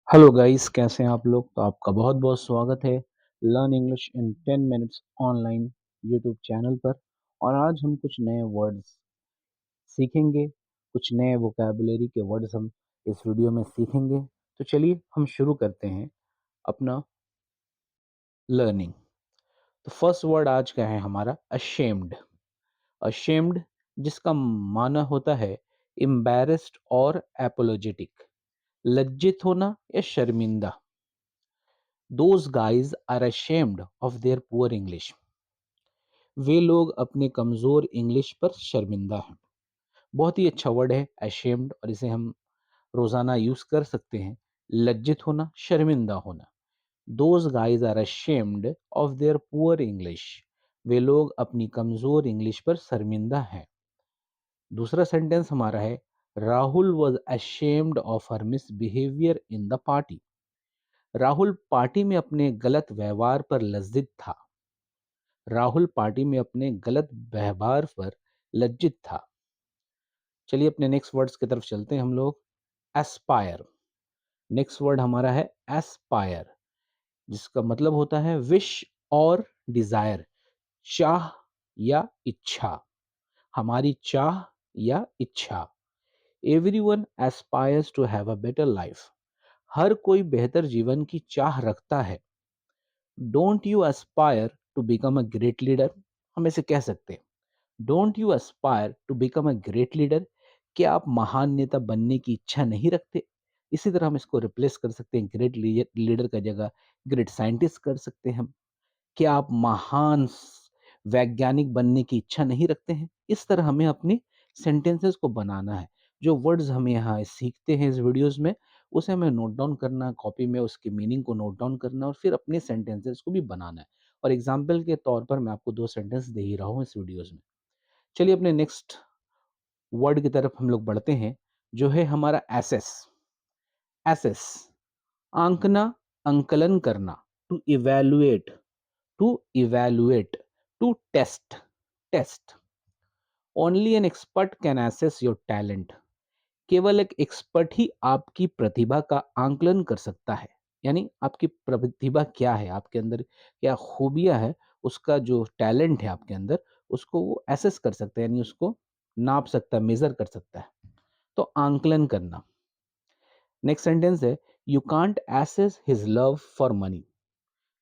Hello guys, कैसे हैं आप लोग। तो आपका बहुत बहुत स्वागत है learn English in 10 minutes online YouTube channel पर। और आज हम कुछ नए वर्ड्स सीखेंगे, कुछ नए वोकैबुलरी के वर्ड्स हम इस वीडियो में सीखेंगे। तो चलिए हम शुरू करते हैं अपना लर्निंग। तो फर्स्ट वर्ड आज का है हमारा अशेम्ड। अशेम्ड जिसका माना होता है एम्बैरेस्ड और एपोलोजेटिक, लज्जित होना या शर्मिंदा। Those guys are ashamed of their poor English. वे लोग अपने कमजोर इंग्लिश पर शर्मिंदा हैं। बहुत ही अच्छा वर्ड है ashamed, और इसे हम रोजाना यूज कर सकते हैं। लज्जित होना, शर्मिंदा होना। Those guys are ashamed of their poor English. वे लोग अपनी कमजोर इंग्लिश पर शर्मिंदा हैं। दूसरा सेंटेंस हमारा है Rahul was ashamed of her misbehavior in the party. Rahul party में अपने गलत व्यवहार पर लज्जित था। राहुल पार्टी में अपने गलत व्यवहार पर लज्जित था। चलिए अपने नेक्स्ट वर्ड्स की तरफ चलते हैं हम लोग। एस्पायर। नेक्स्ट वर्ड हमारा है एस्पायर, जिसका मतलब होता है विश और डिजायर, चाह या इच्छा। हमारी चाह या इच्छा। Everyone aspires to have a better life. हर कोई बेहतर जीवन की चाह रखता है। Don't you aspire to become a great leader. हम ऐसे कह सकते हैं, don't you aspire to become a great leader. क्या आप महान नेता बनने की इच्छा नहीं रखते। इसी तरह हम इसको रिप्लेस कर सकते हैं, ग्रेट लीडर का जगह ग्रेट साइंटिस्ट कर सकते हैं हम। क्या आप महान वैज्ञानिक बनने की इच्छा नहीं रखते हैं। इस तरह हमें अपने सेंटेंसेस को बनाना है। जो वर्ड्स हम यहाँ सीखते हैं इस वीडियोस में, उसे हमें नोट डाउन करना, कॉपी में उसके मीनिंग को नोट डाउन करना और फिर अपने सेंटेंसेस को भी बनाना है। और एग्जाम्पल के तौर पर मैं आपको 2 सेंटेंस दे ही रहा हूँ इस वीडियोस में। चलिए अपने नेक्स्ट वर्ड की तरफ हम लोग बढ़ते हैं, जो है हमारा एसेस। एसेस आंकना, अंकलन करना। To evaluate, to evaluate, to test, test. Only an expert can assess your talent. केवल एक एक्सपर्ट ही आपकी प्रतिभा का आंकलन कर सकता है। यानी आपकी प्रतिभा क्या है, आपके अंदर क्या खूबियां है, उसका जो टैलेंट है आपके अंदर, उसको वो एसेस कर सकता है, यानी उसको नाप सकता है, मेजर कर सकता है। तो आंकलन करना। नेक्स्ट सेंटेंस है you can't assess his love for money.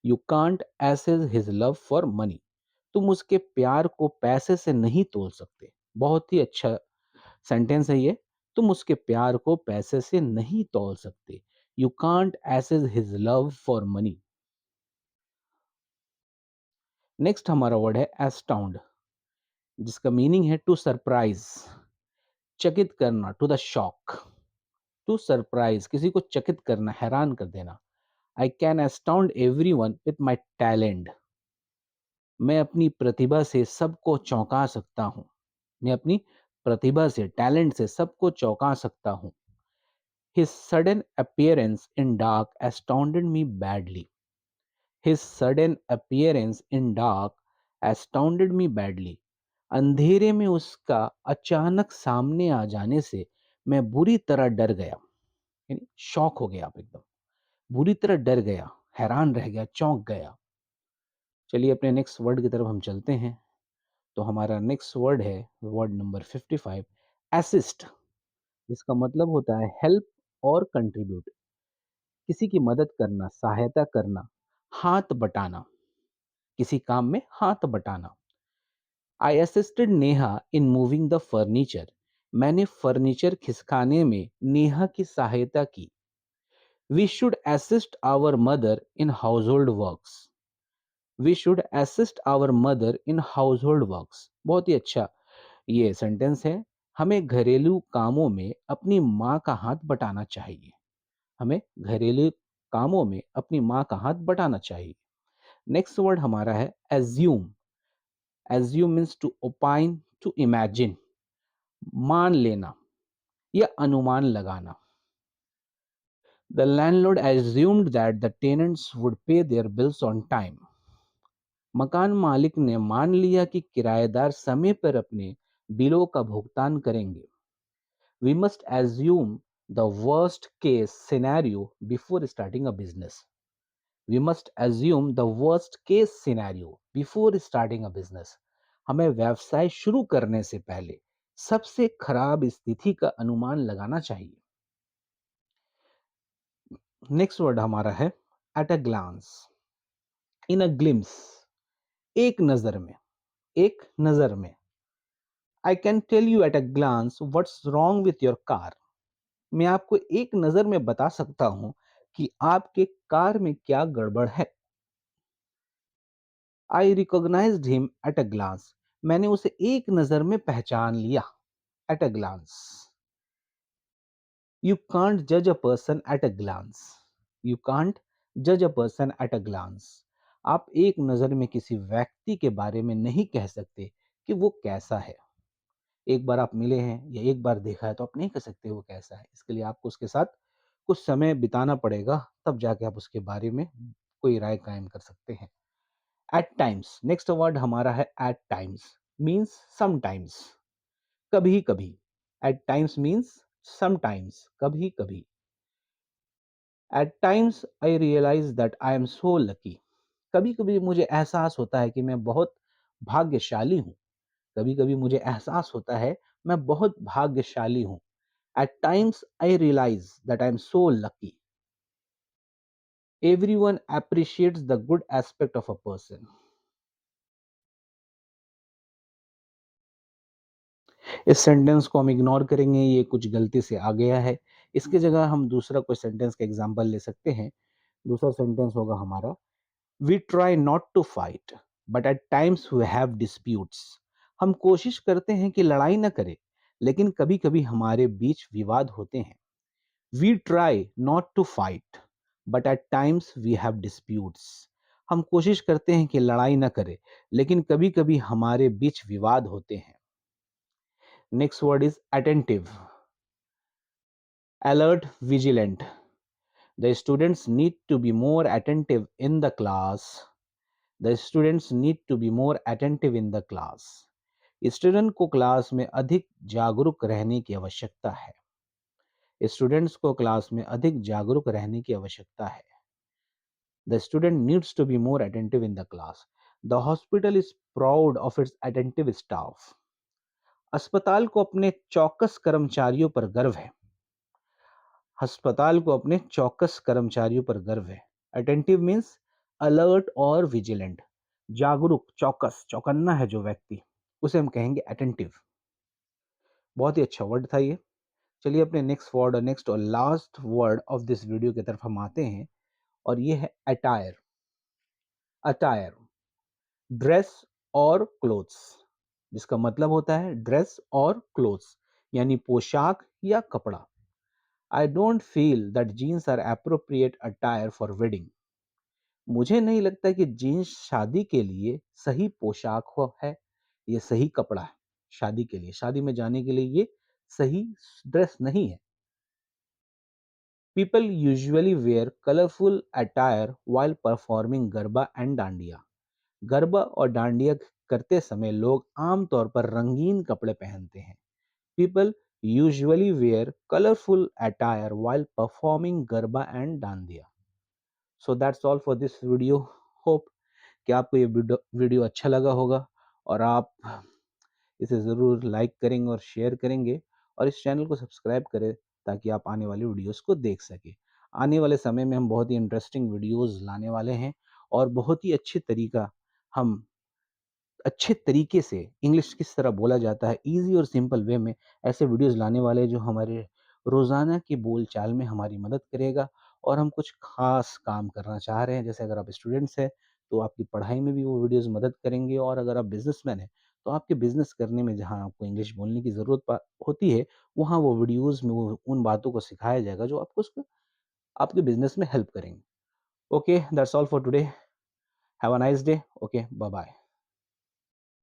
You can't assess his love for money. तुम उसके प्यार को पैसे से नहीं तोल सकते। बहुत ही अच्छा सेंटेंस है ये। तुम उसके प्यार को पैसे से नहीं तोल सकते। You can't assess his love for money. Next हमारा वर्ड है एस्टाउंड, जिसका मीनिंग है टू सरप्राइज, चकित करना, to the shock. To surprise किसी को चकित करना, हैरान कर देना। I can astound everyone with my talent. मैं अपनी प्रतिभा से सबको चौंका सकता हूँ। मैं अपनी प्रतिभा से, टैलेंट से सबको चौंका सकता हूँ। His sudden appearance in dark astounded me badly. His sudden appearance in dark astounded me badly. अंधेरे में उसका अचानक सामने आ जाने से मैं बुरी तरह डर गया। यानी शॉक हो गया आप एकदम, बुरी तरह डर गया, हैरान रह गया, चौंक गया। चलिए अपने नेक्स्ट वर्ड की तरफ हम चलते हैं। तो हमारा नेक्स्ट वर्ड है वर्ड नंबर 55, असिस्ट, जिसका मतलब होता है हेल्प और कंट्रीब्यूट। किसी की मदद करना, सहायता करना, हाथ बटाना, किसी काम में हाथ बटाना। I assisted Neha in moving the furniture. मैंने फर्नीचर खिसकाने में नेहा की सहायता की। We should assist our mother in household works. We should assist our mother in household works. बहुत ही अच्छा ये सेंटेंस है। हमें घरेलू कामों में अपनी माँ का हाथ बटाना चाहिए। हमें घरेलू कामों में अपनी माँ का हाथ बटाना चाहिए। नेक्स्ट वर्ड हमारा है assume. Assume means to opine, to imagine, मान लेना या अनुमान लगाना। The landlord assumed that the tenants would pay their bills on time. मकान मालिक ने मान लिया कि किराएदार समय पर अपने बिलों का भुगतान करेंगे। We must assume the worst case scenario before starting a business. We must assume the worst case scenario before starting a business. हमें व्यवसाय शुरू करने से पहले सबसे खराब स्थिति का अनुमान लगाना चाहिए. नेक्स्ट वर्ड हमारा है at a glance, in a glimpse, एक नजर में, एक नजर में. I can tell you at a glance what's wrong with your car. मैं आपको एक नजर में बता सकता हूं कि आपके कार में क्या गड़बड़ है. I recognised him at a glance. मैंने उसे एक नजर में पहचान लिया. At a glance. You can't जज a person at a glance. You can't जज a person at a glance. आप एक नजर में किसी व्यक्ति के बारे में नहीं कह सकते कि वो कैसा है. एक बार आप मिले हैं या एक बार देखा है तो आप नहीं कह सकते वो कैसा है. इसके लिए आपको उसके साथ कुछ समय बिताना पड़ेगा, तब जाके आप उसके बारे में कोई राय कायम कर सकते हैं. एट टाइम्स, नेक्स्ट वर्ड हमारा है एट टाइम्स, मीन्स समटाइम्स, कभी कभी. एट टाइम्स मीन्स समटाइम्स, कभी कभी. At times I realise that I am so lucky. कभी कभी मुझे एहसास होता है कि मैं बहुत भाग्यशाली हूँ. कभी कभी मुझे एहसास होता है मैं बहुत भाग्यशाली हूँ. At times I realise that I am so lucky. Everyone appreciates the good aspect of a person. इस सेंटेंस को हम इग्नोर करेंगे, ये कुछ गलती से आ गया है. इसकी जगह हम दूसरा कोई सेंटेंस का एग्जांपल ले सकते हैं. दूसरा सेंटेंस होगा हमारा, we try not to fight but at times we have disputes. हम कोशिश करते हैं कि लड़ाई न करें, लेकिन कभी कभी हमारे बीच विवाद होते हैं. We try not to fight but at times we have disputes. हम कोशिश करते हैं कि लड़ाई न करें, लेकिन कभी कभी हमारे बीच विवाद होते हैं. Next word is attentive, alert, vigilant. The students need to be more attentive in the class. The students need to be more attentive in the class. Student को क्लास में अधिक जागरूक रहने की आवश्यकता है. स्टूडेंट्स को क्लास में अधिक जागरूक रहने की आवश्यकता है. The student needs to be more attentive in the class. The hospital is proud of its attentive staff. अस्पताल को अपने चौकस कर्मचारियों पर गर्व है. अस्पताल को अपने चौकस कर्मचारियों पर गर्व है. अटेंटिव मीन्स अलर्ट और विजिलेंट. जागरूक, चौकस, चौकन्ना है जो व्यक्ति, उसे हम कहेंगे अटेंटिव. बहुत ही अच्छा वर्ड था ये. चलिए अपने नेक्स्ट वर्ड और नेक्स्ट और last word of this video की तरफ हम आते हैं, और ये है अटायर. अटायर, ड्रेस और क्लोथ्स, जिसका मतलब होता है ड्रेस और क्लोथ्स, यानी पोशाक या कपड़ा. I don't feel that jeans are appropriate attire for wedding. मुझे नहीं लगता कि जीन्स शादी के लिए सही पोशाक हो है, ये सही कपड़ा है शादी के लिए. शादी में जाने के लिए ये सही ड्रेस नहीं है. People usually wear colourful attire while performing Garba and Dandiya. Garba और डांडिया करते समय लोग आमतौर पर रंगीन कपड़े पहनते हैं. People usually wear colourful attire while performing Garba and Dandiya. So that's all for this video. Hope कि आपको ये वीडियो अच्छा लगा होगा, और आप इसे ज़रूर लाइक करेंगे और शेयर करेंगे, और इस चैनल को सब्सक्राइब करें ताकि आप आने वाली वीडियोस को देख सकें. आने वाले समय में हम बहुत ही इंटरेस्टिंग वीडियोस लाने वाले हैं, और बहुत ही हम अच्छे तरीके से इंग्लिश किस तरह बोला जाता है ईज़ी और सिंपल वे में, ऐसे वीडियोस लाने वाले हैं जो हमारे रोज़ाना की बोलचाल में हमारी मदद करेगा. और हम कुछ ख़ास काम करना चाह रहे हैं, जैसे अगर आप स्टूडेंट्स हैं तो आपकी पढ़ाई में भी वो वीडियोस मदद करेंगे, और अगर आप बिज़नेसमैन हैं तो आपके बिज़नेस करने में जहाँ आपको इंग्लिश बोलने की ज़रूरत होती है, वहाँ वो वीडियोस में वो उन बातों को सिखाया जाएगा जो आपको उसको आपके बिज़नेस में हेल्प करेंगे. Okay, that's all for today. Have a nice day. Okay, bye bye.